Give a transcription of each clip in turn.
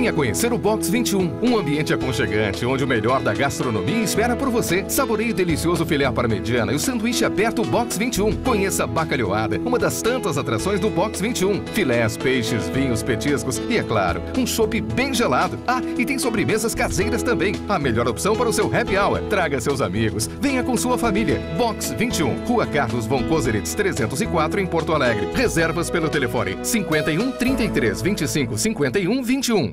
Venha conhecer o Box 21, um ambiente aconchegante onde o melhor da gastronomia espera por você. Saboreie o delicioso filé à parmegiana e o sanduíche aberto Box 21. Conheça a bacalhoada, uma das tantas atrações do Box 21. Filés, peixes, vinhos, petiscos e, é claro, um chopp bem gelado. Ah, e tem sobremesas caseiras também. A melhor opção para o seu happy hour. Traga seus amigos. Venha com sua família. Box 21, Rua Carlos von Koselitz 304 em Porto Alegre. Reservas pelo telefone 51 33 25 51 21.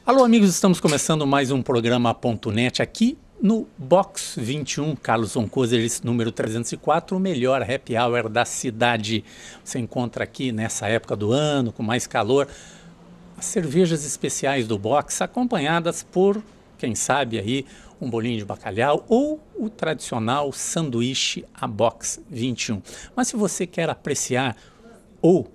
Alô, amigos, estamos começando mais um programa .net aqui no Box 21, Carlos von Koselitz, número 304, o melhor happy hour da cidade. Você encontra aqui nessa época do ano, com mais calor, as cervejas especiais do Box, acompanhadas por, quem sabe aí, um bolinho de bacalhau ou o tradicional sanduíche a Box 21. Mas se você quer apreciar ou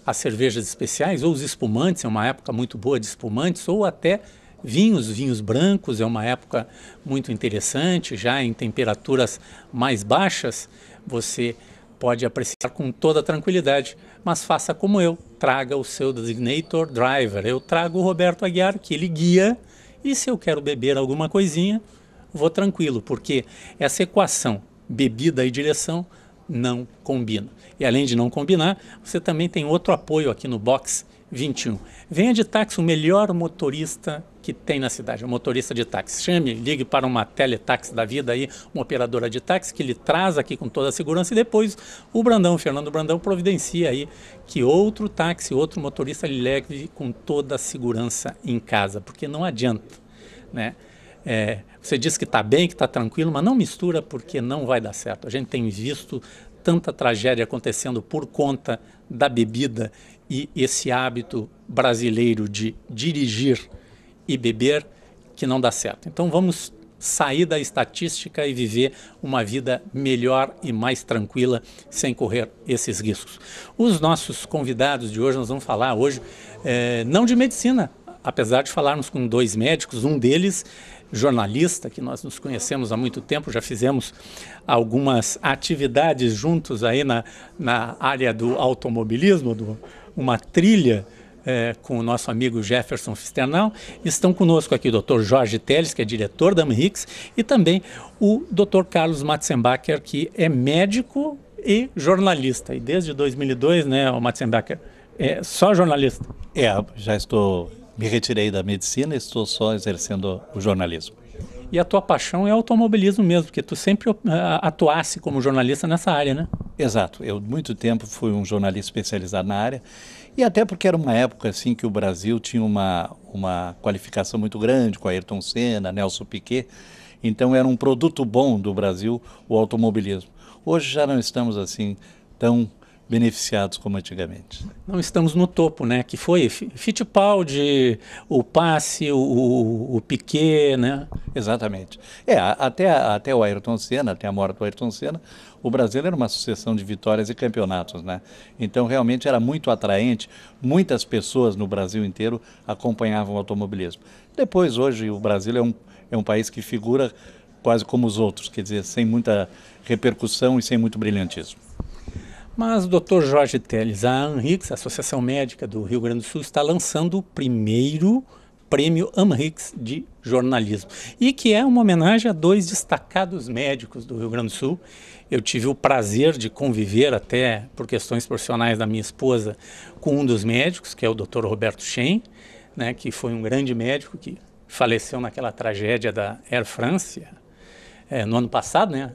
as cervejas especiais ou os espumantes, é uma época muito boa de espumantes, ou até vinhos brancos, é uma época muito interessante, já em temperaturas mais baixas, você pode apreciar com toda tranquilidade, mas faça como eu, traga o seu designator driver, eu trago o Roberto Aguiar, que ele guia, e se eu quero beber alguma coisinha, vou tranquilo, porque essa equação, bebida e direção, não combina. E além de não combinar, você também tem outro apoio aqui no Box 21. Venha de táxi, o melhor motorista que tem na cidade, o motorista de táxi. Chame, ligue para uma teletaxi da vida aí, uma operadora de táxi que lhe traz aqui com toda a segurança e depois o Brandão, Fernando Brandão, providencia aí que outro táxi, outro motorista lhe leve com toda a segurança em casa, porque não adianta, né? Você diz que está bem, que está tranquilo, mas não mistura porque não vai dar certo. A gente tem visto tanta tragédia acontecendo por conta da bebida e esse hábito brasileiro de dirigir e beber que não dá certo. Então vamos sair da estatística e viver uma vida melhor e mais tranquila sem correr esses riscos. Os nossos convidados de hoje, nós vamos falar hoje não de medicina, apesar de falarmos com dois médicos, um deles jornalista, que nós nos conhecemos há muito tempo, já fizemos algumas atividades juntos aí na área do automobilismo, uma trilha com o nosso amigo Jefferson Fisternal. Estão conosco aqui o Dr. Jorge Teles, que é diretor da AMRIX, e também o Dr. Carlos Matzenbacher, que é médico e jornalista. E desde 2002, né, o Matzenbacher, é só jornalista. Já me retirei da medicina e estou só exercendo o jornalismo. E a tua paixão é automobilismo mesmo, porque tu sempre atuasse como jornalista nessa área, né? Exato. Eu, muito tempo, fui um jornalista especializado na área, e até porque era uma época assim que o Brasil tinha uma qualificação muito grande com Ayrton Senna, Nelson Piquet, então era um produto bom do Brasil o automobilismo. Hoje já não estamos assim tão beneficiados como antigamente. Não estamos no topo, né? Que foi Fittipaldi, o Passi, o Piquet, né? Exatamente. Até o Ayrton Senna, até a morte do Ayrton Senna, o Brasil era uma sucessão de vitórias e campeonatos, né? Então realmente era muito atraente, muitas pessoas no Brasil inteiro acompanhavam o automobilismo. Depois, hoje, o Brasil é um país que figura quase como os outros, quer dizer, sem muita repercussão e sem muito brilhantismo. Mas, Dr. Jorge Teles, a AMRIX, a Associação Médica do Rio Grande do Sul, está lançando o primeiro prêmio AMRIX de jornalismo, e que é uma homenagem a dois destacados médicos do Rio Grande do Sul. Eu tive o prazer de conviver, até por questões profissionais da minha esposa, com um dos médicos, que é o Dr. Roberto Schenn, né, que foi um grande médico que faleceu naquela tragédia da Air France no ano passado, né?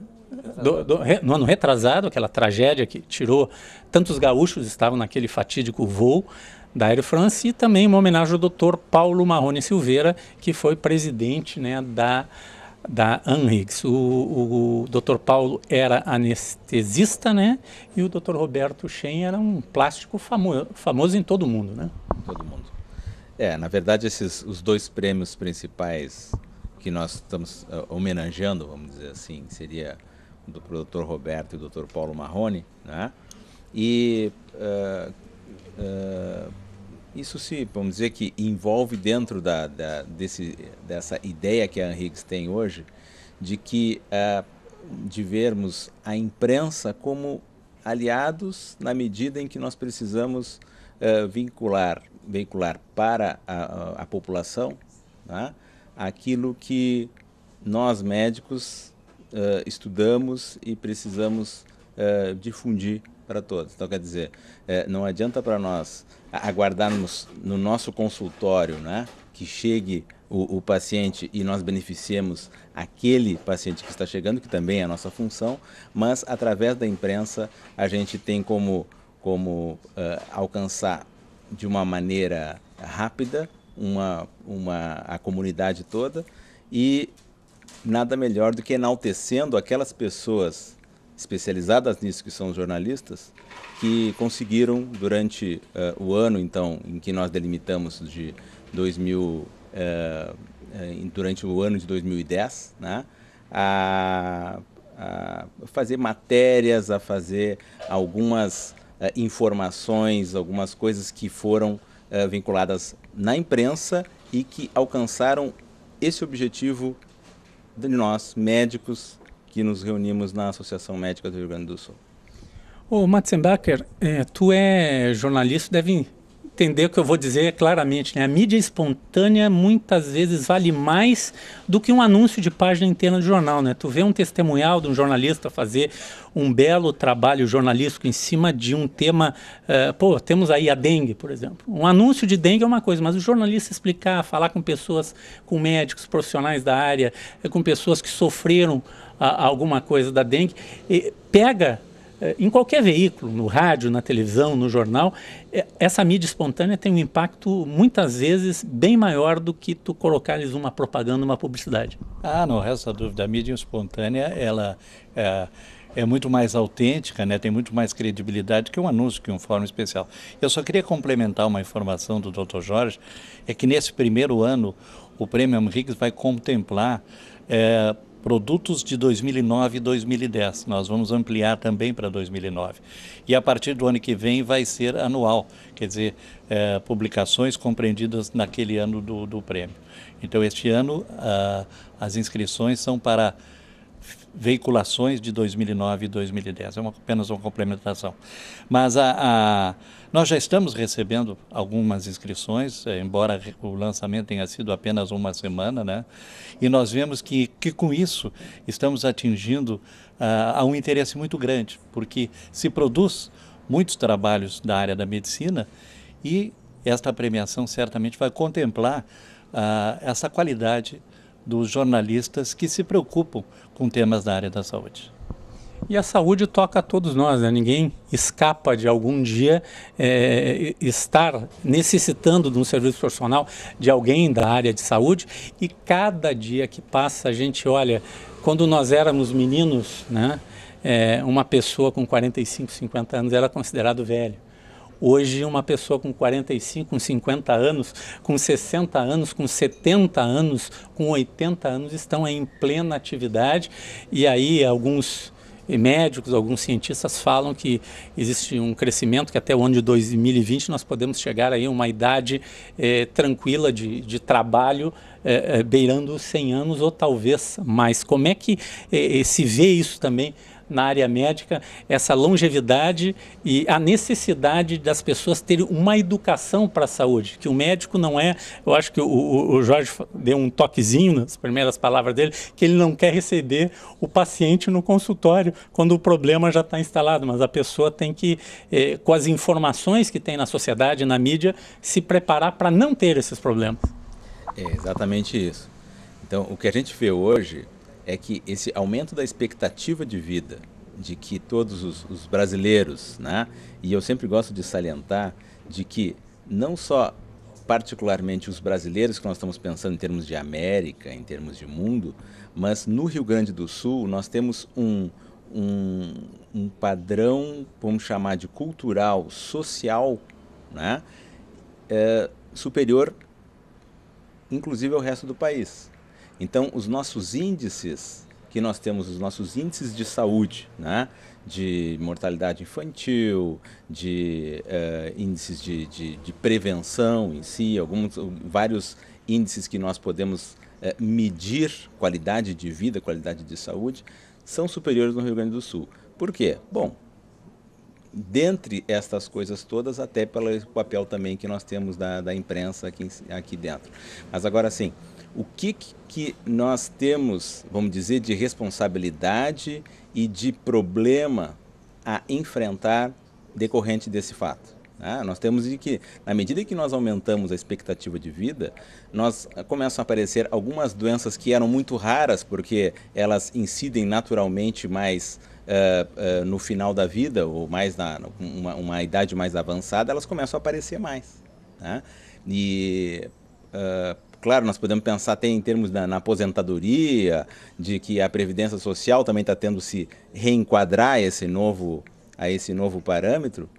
No ano retrasado, aquela tragédia que tirou tantos gaúchos, estavam naquele fatídico voo da Air France, e também uma homenagem ao Dr. Paulo Marrone Silveira, que foi presidente, né, da AMRIX. O Dr. Paulo era anestesista, né, e o Dr. Roberto Schenn era um plástico famoso em todo o mundo, né? Todo mundo. Na verdade, os dois prêmios principais que nós estamos homenageando, vamos dizer assim, seria do Dr. Roberto e do Dr. Paulo Marrone, né? E isso vamos dizer que envolve dentro dessa ideia que a AMRIX tem hoje, de que de vermos a imprensa como aliados na medida em que nós precisamos veicular para a população, né, aquilo que nós médicos estudamos e precisamos difundir para todos. Então, quer dizer, não adianta para nós aguardarmos no nosso consultório, né, que chegue o paciente e nós beneficiemos aquele paciente que está chegando, que também é a nossa função, mas através da imprensa a gente tem como alcançar de uma maneira rápida a comunidade toda, e nada melhor do que enaltecendo aquelas pessoas especializadas nisso, que são os jornalistas, que conseguiram durante o ano, então, em que nós delimitamos de durante o ano de 2010, né, a fazer matérias, a fazer algumas informações, algumas coisas que foram vinculadas na imprensa e que alcançaram esse objetivo de nós, médicos, que nos reunimos na Associação Médica do Rio Grande do Sul. Ô, Matzenbacher, tu é jornalista, deve entender o que eu vou dizer claramente, né? A mídia espontânea muitas vezes vale mais do que um anúncio de página inteira de jornal, né? Tu vê um testemunhal de um jornalista fazer um belo trabalho jornalístico em cima de um tema, temos aí a dengue, por exemplo. Um anúncio de dengue é uma coisa, mas o jornalista explicar, falar com pessoas, com médicos, profissionais da área, com pessoas que sofreram alguma coisa da dengue, pega em qualquer veículo, no rádio, na televisão, no jornal, essa mídia espontânea tem um impacto, muitas vezes, bem maior do que tu colocares uma propaganda, uma publicidade. Não resta dúvida. A mídia espontânea, ela é muito mais autêntica, né? Tem muito mais credibilidade que um anúncio, que um fórum especial. Eu só queria complementar uma informação do Dr. Jorge, é que nesse primeiro ano, o Prêmio Amriques vai contemplar produtos de 2009 e 2010. Nós vamos ampliar também para 2009. E a partir do ano que vem vai ser anual, quer dizer, publicações compreendidas naquele ano do prêmio. Então, este ano, as inscrições são para veiculações de 2009 e 2010. É apenas uma complementação. Mas nós já estamos recebendo algumas inscrições, embora o lançamento tenha sido apenas uma semana, né? E nós vemos que com isso estamos atingindo um interesse muito grande, porque se produz muitos trabalhos da área da medicina e esta premiação certamente vai contemplar essa qualidade dos jornalistas que se preocupam com temas da área da saúde. E a saúde toca a todos nós, né? Ninguém escapa de algum dia estar necessitando de um serviço profissional de alguém da área de saúde, e cada dia que passa a gente olha, quando nós éramos meninos, né, uma pessoa com 45, 50 anos era considerado velho. Hoje, uma pessoa com 45, com 50 anos, com 60 anos, com 70 anos, com 80 anos estão em plena atividade, e aí alguns médicos, alguns cientistas falam que existe um crescimento, que até o ano de 2020 nós podemos chegar aí a uma idade tranquila de trabalho, beirando 100 anos ou talvez mais. Como é que se vê isso também na área médica, essa longevidade e a necessidade das pessoas terem uma educação para a saúde, que o médico não é, eu acho que o Jorge deu um toquezinho nas primeiras palavras dele, que ele não quer receber o paciente no consultório quando o problema já está instalado, mas a pessoa tem que, com as informações que tem na sociedade, na mídia, se preparar para não ter esses problemas. É exatamente isso. Então, o que a gente vê hoje é que esse aumento da expectativa de vida, de que todos os brasileiros, né, e eu sempre gosto de salientar, de que não só particularmente os brasileiros que nós estamos pensando em termos de América, em termos de mundo, mas no Rio Grande do Sul nós temos um padrão, vamos chamar de cultural, social, né, superior, inclusive ao resto do país. Então, os nossos índices que nós temos, os nossos índices de saúde, né, de mortalidade infantil, de índices de prevenção em si, vários índices que nós podemos medir qualidade de vida, qualidade de saúde, são superiores no Rio Grande do Sul. Por quê? Bom, dentre estas coisas todas, até pelo papel também que nós temos da imprensa aqui dentro. Mas agora sim, o que nós temos, vamos dizer, de responsabilidade e de problema a enfrentar decorrente desse fato? Nós temos de que, na medida que nós aumentamos a expectativa de vida, começam a aparecer algumas doenças que eram muito raras, porque elas incidem naturalmente mais no final da vida, ou mais uma idade mais avançada, elas começam a aparecer mais. E, claro, nós podemos pensar até em termos na aposentadoria, de que a Previdência Social também está tendo se reenquadrar a esse novo parâmetro.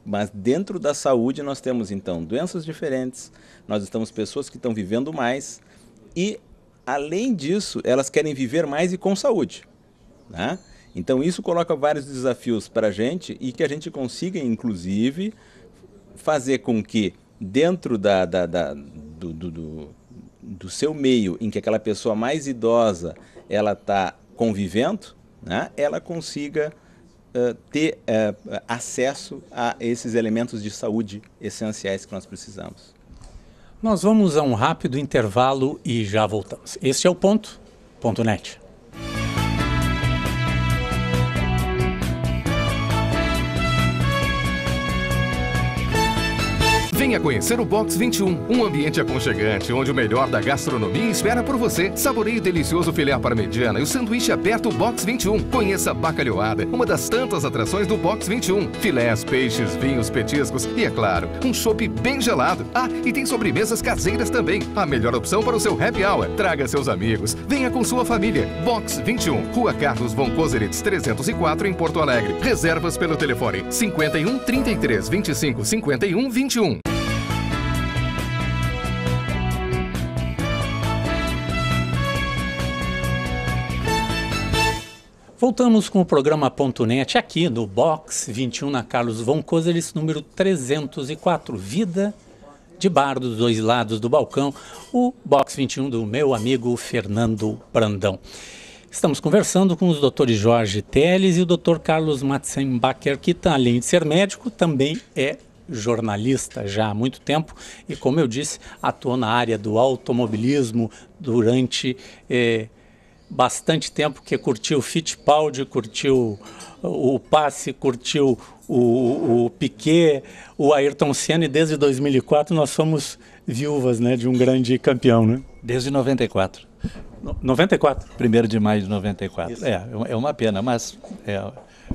Mas dentro da saúde nós temos então doenças diferentes, nós temos pessoas que estão vivendo mais e, além disso, elas querem viver mais e com saúde. Então isso coloca vários desafios para a gente e que a gente consiga, inclusive, fazer com que dentro do seu meio em que aquela pessoa mais idosa ela está convivendo, ela consiga ter acesso a esses elementos de saúde essenciais que nós precisamos. Nós vamos a um rápido intervalo e já voltamos. Este é o Ponto.net. Venha conhecer o Box 21, um ambiente aconchegante, onde o melhor da gastronomia espera por você. Saboreie o delicioso filé parmegiana e o sanduíche aberto Box 21. Conheça a bacalhoada, uma das tantas atrações do Box 21. Filés, peixes, vinhos, petiscos e, é claro, um chopp bem gelado. E tem sobremesas caseiras também. A melhor opção para o seu happy hour. Traga seus amigos. Venha com sua família. Box 21, Rua Carlos von Koseritz, 304, em Porto Alegre. Reservas pelo telefone 51 33 25 51 21. Voltamos com o programa .net aqui no Box 21 na Carlos von Koselitz, número 304, Vida de Bar dos Dois Lados do Balcão, o Box 21 do meu amigo Fernando Brandão. Estamos conversando com os doutores Jorge Teles e o doutor Carlos Matzenbacher, que além de ser médico, também é jornalista já há muito tempo e, como eu disse, atua na área do automobilismo durante bastante tempo, que curtiu o Fittipaldi, curtiu o Passi, curtiu o Piquet, o Ayrton Senna, e desde 2004 nós somos viúvas, né, de um grande campeão, né? Desde 94. 94? 1º de maio de 94. Isso. É uma pena, mas...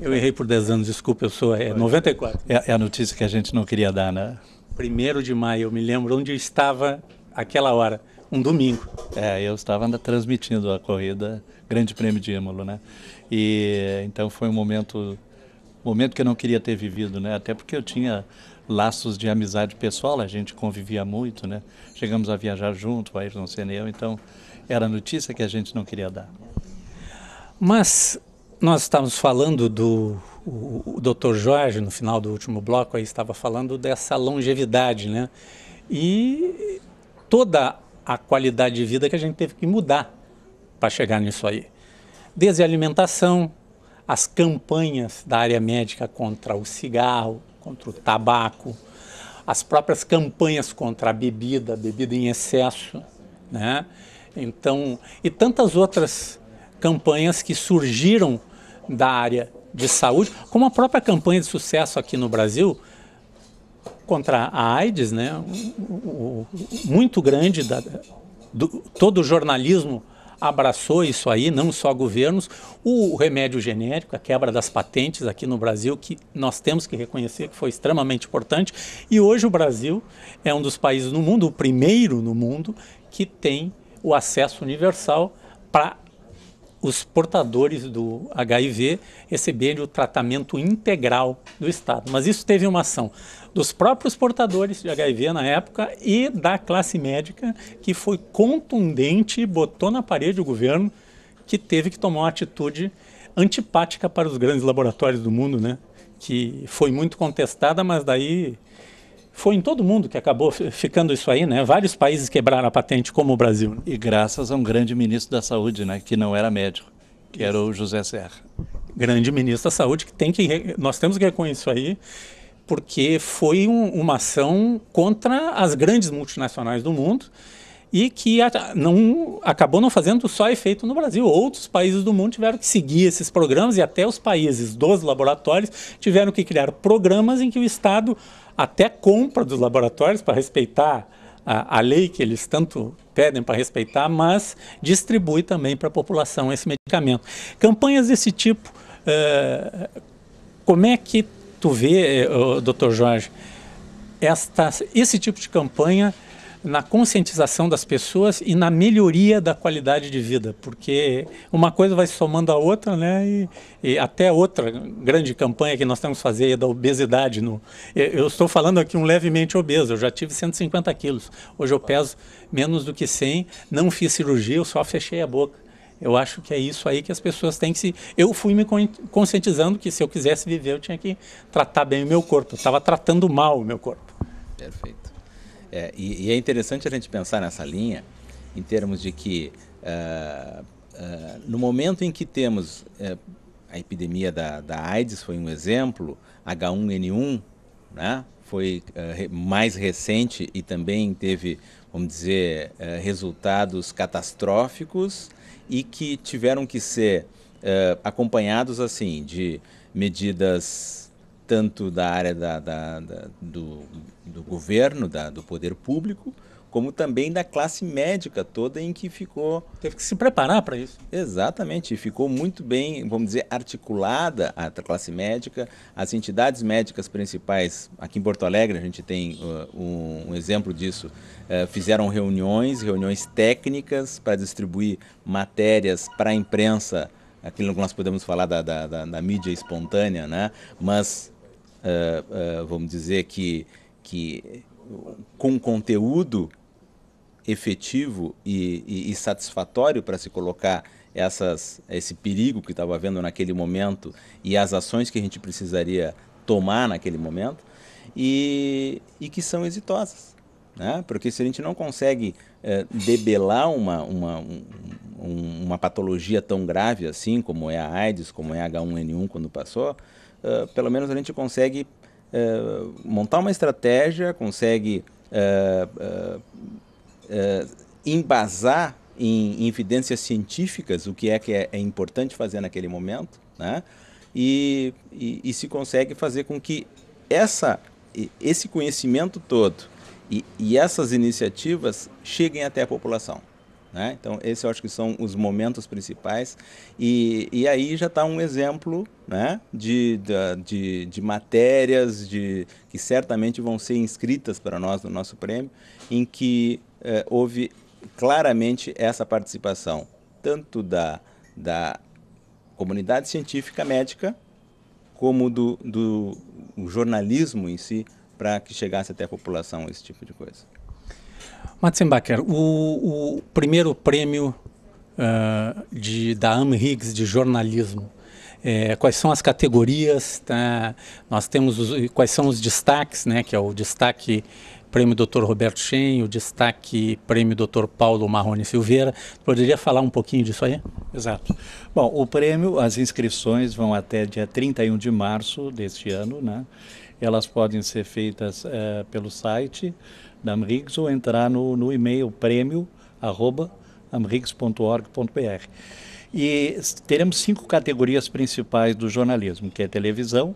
Eu errei por 10 anos, desculpa, eu sou... 94. É a notícia que a gente não queria dar, né? 1º de maio, eu me lembro onde eu estava aquela hora. Um domingo. Eu estava transmitindo a corrida Grande Prêmio de Imola, né? E então foi um momento que eu não queria ter vivido, né? Até porque eu tinha laços de amizade pessoal, a gente convivia muito, né? Chegamos a viajar junto, o Ayrton Senna e eu, então era a notícia que a gente não queria dar. Mas nós estávamos falando o Dr. Jorge, no final do último bloco, aí estava falando dessa longevidade, né? E toda a qualidade de vida que a gente teve que mudar para chegar nisso aí. Desde a alimentação, as campanhas da área médica contra o cigarro, contra o tabaco, as próprias campanhas contra a bebida em excesso, né? Então, e tantas outras campanhas que surgiram da área de saúde, como a própria campanha de sucesso aqui no Brasil, contra a AIDS, né? Muito grande, todo o jornalismo abraçou isso aí, não só governos, o remédio genérico, a quebra das patentes aqui no Brasil, que nós temos que reconhecer que foi extremamente importante, e hoje o Brasil é um dos países no mundo, o primeiro no mundo, que tem o acesso universal para os portadores do HIV receberem o tratamento integral do Estado. Mas isso teve uma ação dos próprios portadores de HIV na época e da classe médica, que foi contundente e botou na parede o governo, que teve que tomar uma atitude antipática para os grandes laboratórios do mundo, né? Que foi muito contestada, mas daí foi em todo mundo que acabou ficando isso aí, né? Vários países quebraram a patente, como o Brasil, né? E graças a um grande ministro da Saúde, né? Que não era médico, que era o José Serra. Grande ministro da Saúde, nós temos que reconhecer isso aí, porque foi uma ação contra as grandes multinacionais do mundo e que acabou não fazendo só efeito no Brasil. Outros países do mundo tiveram que seguir esses programas e até os países dos laboratórios tiveram que criar programas em que o Estado até compra dos laboratórios para respeitar a lei que eles tanto pedem para respeitar, mas distribui também para a população esse medicamento. Campanhas desse tipo, como é que tu vê, Dr. Jorge, esse tipo de campanha na conscientização das pessoas e na melhoria da qualidade de vida? Porque uma coisa vai se somando à outra, né? E até outra grande campanha que nós temos que fazer é da obesidade. Eu estou falando aqui um levemente obeso, eu já tive 150 quilos, hoje eu peso menos do que 100, não fiz cirurgia, eu só fechei a boca. Eu acho que é isso aí que as pessoas têm que se... Eu fui me conscientizando que se eu quisesse viver, eu tinha que tratar bem o meu corpo. Eu estava tratando mal o meu corpo. Perfeito. E é interessante a gente pensar nessa linha, em termos de que, no momento em que temos a epidemia da AIDS, foi um exemplo, H1N1, né, foi mais recente e também teve, vamos dizer, resultados catastróficos, e que tiveram que ser acompanhados assim de medidas tanto da área do governo, do poder público, como também da classe médica toda, em que ficou... Teve que se preparar para isso. Exatamente, ficou muito bem, vamos dizer, articulada a classe médica, as entidades médicas principais. Aqui em Porto Alegre a gente tem um exemplo disso, fizeram reuniões técnicas para distribuir matérias para a imprensa, aquilo que nós podemos falar da mídia espontânea, né? Mas vamos dizer que com conteúdo efetivo e satisfatório para se colocar esse perigo que estava havendo naquele momento e as ações que a gente precisaria tomar naquele momento, e que são exitosas, né? Porque se a gente não consegue debelar uma patologia tão grave assim, como é a AIDS, como é a H1N1 quando passou, pelo menos a gente consegue montar uma estratégia, consegue embasar em evidências científicas o que é importante fazer naquele momento, né? E se consegue fazer com que esse conhecimento todo e essas iniciativas cheguem até a população, né? Então, esses eu acho que são os momentos principais, e aí já está um exemplo, né, de matérias que certamente vão ser inscritas para nós no nosso prêmio, em que houve claramente essa participação, tanto da comunidade científica médica, como do jornalismo em si, para que chegasse até a população esse tipo de coisa. Matzenbacher, o primeiro prêmio da Amhiggs de jornalismo, quais são as categorias, tá? Nós temos quais são os destaques, né, que é o destaque Prêmio Dr. Roberto Schenn, o destaque Prêmio Dr. Paulo Marrone Silveira. Poderia falar um pouquinho disso aí? Exato. Bom, o prêmio, as inscrições vão até dia 31 de março deste ano, né? Elas podem ser feitas pelo site da Amhiggs ou entrar no e-mail prêmio@amhiggs.org.br. E teremos 5 categorias principais do jornalismo, que é televisão,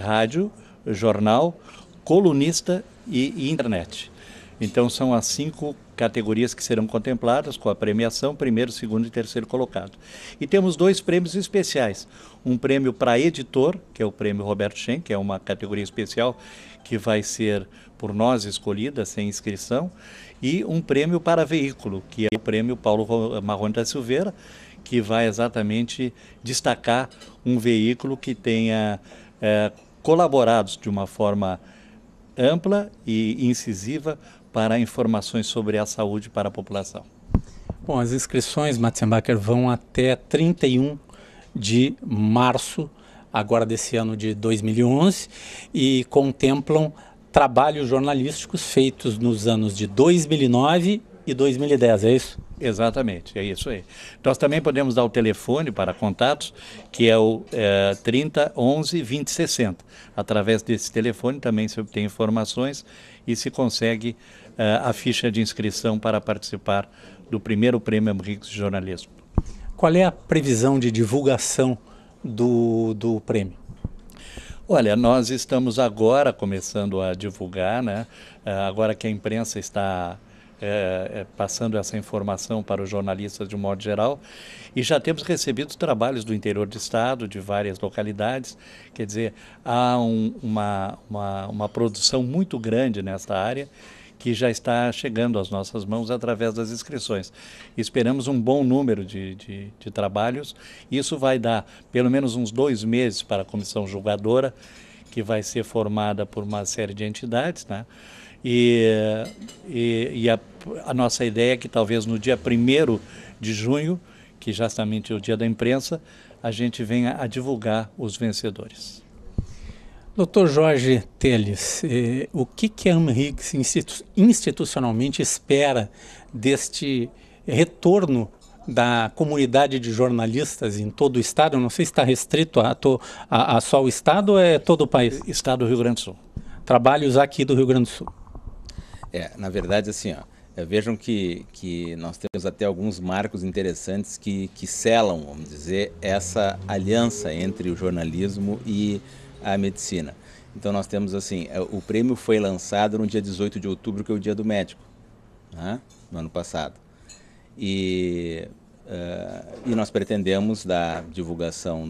rádio, jornal, colunista e internet. Então são as 5 categorias que serão contempladas com a premiação, primeiro, segundo e terceiro colocado. E temos 2 prêmios especiais. Um prêmio para editor, que é o prêmio Roberto Schenn, que é uma categoria especial que vai ser por nós escolhida, sem inscrição, e um prêmio para veículo, que é o prêmio Paulo Marrone da Silveira, que vai exatamente destacar um veículo que tenha colaborado de uma forma ampla e incisiva para informações sobre a saúde para a população. Bom, as inscrições, Matzenbacher, vão até 31 de março, agora desse ano de 2011, e contemplam trabalhos jornalísticos feitos nos anos de 2009 e 2010, é isso? Exatamente, é isso aí. Nós também podemos dar o telefone para contatos, que é o 30 11 20 60. Através desse telefone também se obtém informações e se consegue a ficha de inscrição para participar do primeiro Prêmio Amhigos de Jornalismo. Qual é a previsão de divulgação do prêmio? Olha, nós estamos agora começando a divulgar, né? Agora que a imprensa está passando essa informação para os jornalistas de um modo geral, e já temos recebido trabalhos do interior do estado, de várias localidades, quer dizer, há uma produção muito grande nesta área, que já está chegando às nossas mãos através das inscrições. Esperamos um bom número de trabalhos. Isso vai dar pelo menos uns 2 meses para a comissão julgadora, que vai ser formada por uma série de entidades, né? E a nossa ideia é que talvez no dia 1º de junho, que justamente é o dia da imprensa, a gente venha a divulgar os vencedores. Dr. Jorge Teles, o que a Amhigos institucionalmente espera deste retorno da comunidade de jornalistas em todo o estado? Eu não sei se está restrito a só o estado ou é todo o país? Estado do Rio Grande do Sul. Trabalhos aqui do Rio Grande do Sul. Na verdade, assim, vejam que nós temos até alguns marcos interessantes que selam, vamos dizer, essa aliança entre o jornalismo e a medicina. Então nós temos assim, o prêmio foi lançado no dia 18 de outubro, que é o dia do médico, né, no ano passado. E nós pretendemos dar divulgação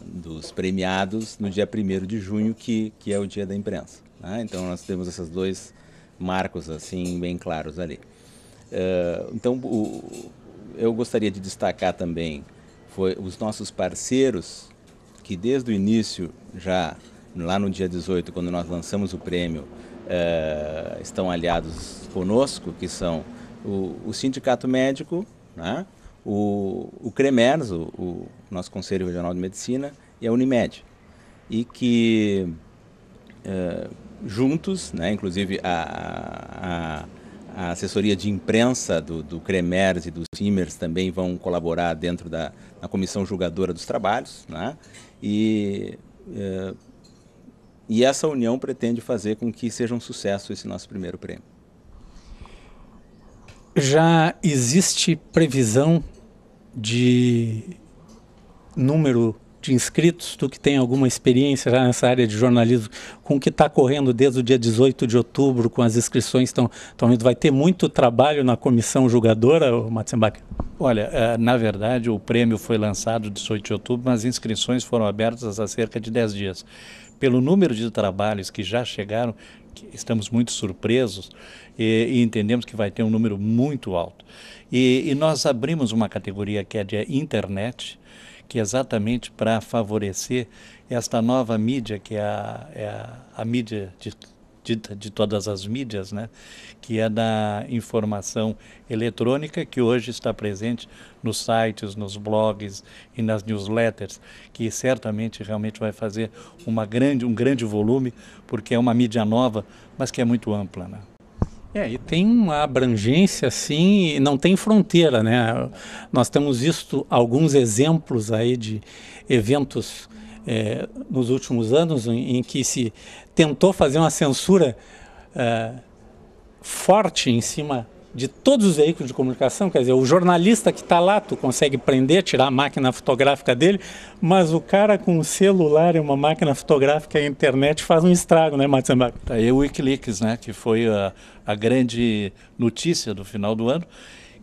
dos premiados no dia 1º de junho, que é o dia da imprensa, né? Então nós temos esses 2 marcos assim bem claros ali. Então eu gostaria de destacar também os nossos parceiros, que desde o início, já lá no dia 18, quando nós lançamos o prêmio, estão aliados conosco, que são o Sindicato Médico, né? o CREMERS, o nosso Conselho Regional de Medicina, e a Unimed. E que juntos, né, inclusive a assessoria de imprensa do CREMERS e do CIMERS também vão colaborar dentro na comissão julgadora dos trabalhos, né? E essa união pretende fazer com que seja um sucesso esse nosso primeiro prêmio. Já existe previsão de número de inscritos, tu que tem alguma experiência já nessa área de jornalismo, com o que está correndo desde o dia 18 de outubro, com as inscrições estão indo? Vai ter muito trabalho na comissão julgadora, Matzenbach? Olha, na verdade o prêmio foi lançado 18 de outubro, mas as inscrições foram abertas há cerca de 10 dias. Pelo número de trabalhos que já chegaram, estamos muito surpresos e entendemos que vai ter um número muito alto. E nós abrimos uma categoria que é de internet, que é exatamente para favorecer esta nova mídia, que é a mídia de todas as mídias, né? Que é da informação eletrônica, que hoje está presente nos sites, nos blogs e nas newsletters, que certamente realmente vai fazer um grande volume, porque é uma mídia nova, mas que é muito ampla, né? E tem uma abrangência assim, e não tem fronteira, né? Nós temos visto alguns exemplos aí de eventos nos últimos anos em que se tentou fazer uma censura forte em cima de todos os veículos de comunicação. Quer dizer, o jornalista que está lá, tu consegue prender, tirar a máquina fotográfica dele, mas o cara com um celular e uma máquina fotográfica e a internet faz um estrago, né, Matzenbach? Tá aí o Wikileaks, né, que foi a grande notícia do final do ano.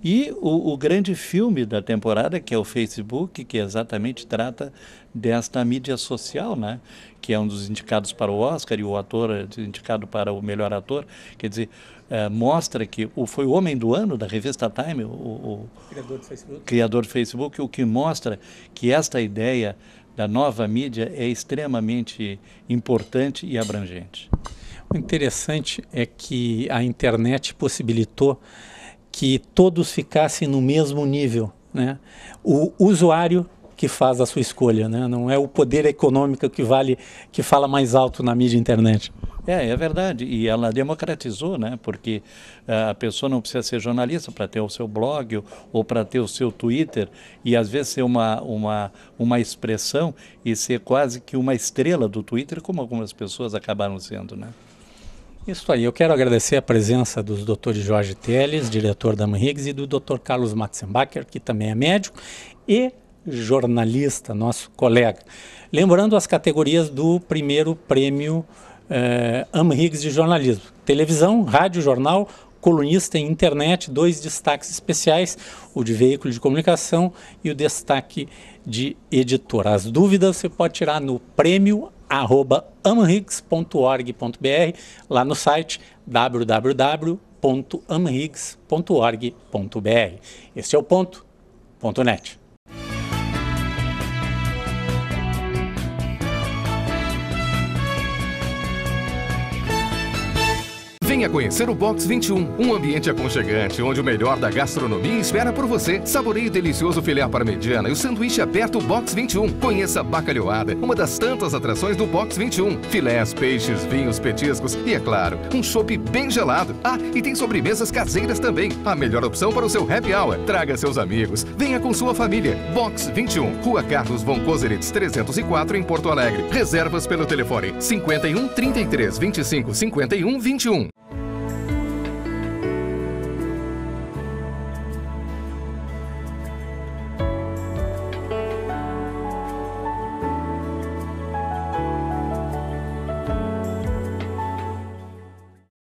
E o grande filme da temporada, que é o Facebook, que exatamente trata desta mídia social, né? Que é um dos indicados para o Oscar, e o ator indicado para o melhor ator. Quer dizer, mostra que foi o homem do ano da revista Time, o criador do Facebook, o que mostra que esta ideia da nova mídia é extremamente importante e abrangente. O interessante é que a internet possibilitou que todos ficassem no mesmo nível, né? O usuário que faz a sua escolha, né? Não é o poder econômico que fala mais alto na mídia e internet. É verdade, e ela democratizou, né? Porque a pessoa não precisa ser jornalista para ter o seu blog ou para ter o seu Twitter, e às vezes ser uma expressão e ser quase que uma estrela do Twitter, como algumas pessoas acabaram sendo, né? Isso aí, eu quero agradecer a presença dos Dr. Jorge Teles, diretor da Manhiggs, e do Dr. Carlos Matzenbacher, que também é médico e jornalista, nosso colega. Lembrando as categorias do primeiro prêmio Manhiggs de jornalismo: televisão, rádio, jornal, colunista e internet, 2 destaques especiais, o de veículo de comunicação e o destaque de editor. As dúvidas você pode tirar no prêmio@amhiggs.org.br, lá no site www.amhiggs.org.br. Este é o ponto.net. Venha conhecer o Box 21, um ambiente aconchegante, onde o melhor da gastronomia espera por você. Saboreie o delicioso filé parmegiana e o sanduíche aberto Box 21. Conheça a bacalhoada, uma das tantas atrações do Box 21. Filés, peixes, vinhos, petiscos e, é claro, um chopp bem gelado. Ah, e tem sobremesas caseiras também. A melhor opção para o seu happy hour. Traga seus amigos. Venha com sua família. Box 21, Rua Carlos von Koselitz, 304, em Porto Alegre. Reservas pelo telefone 51 33 25 51 21.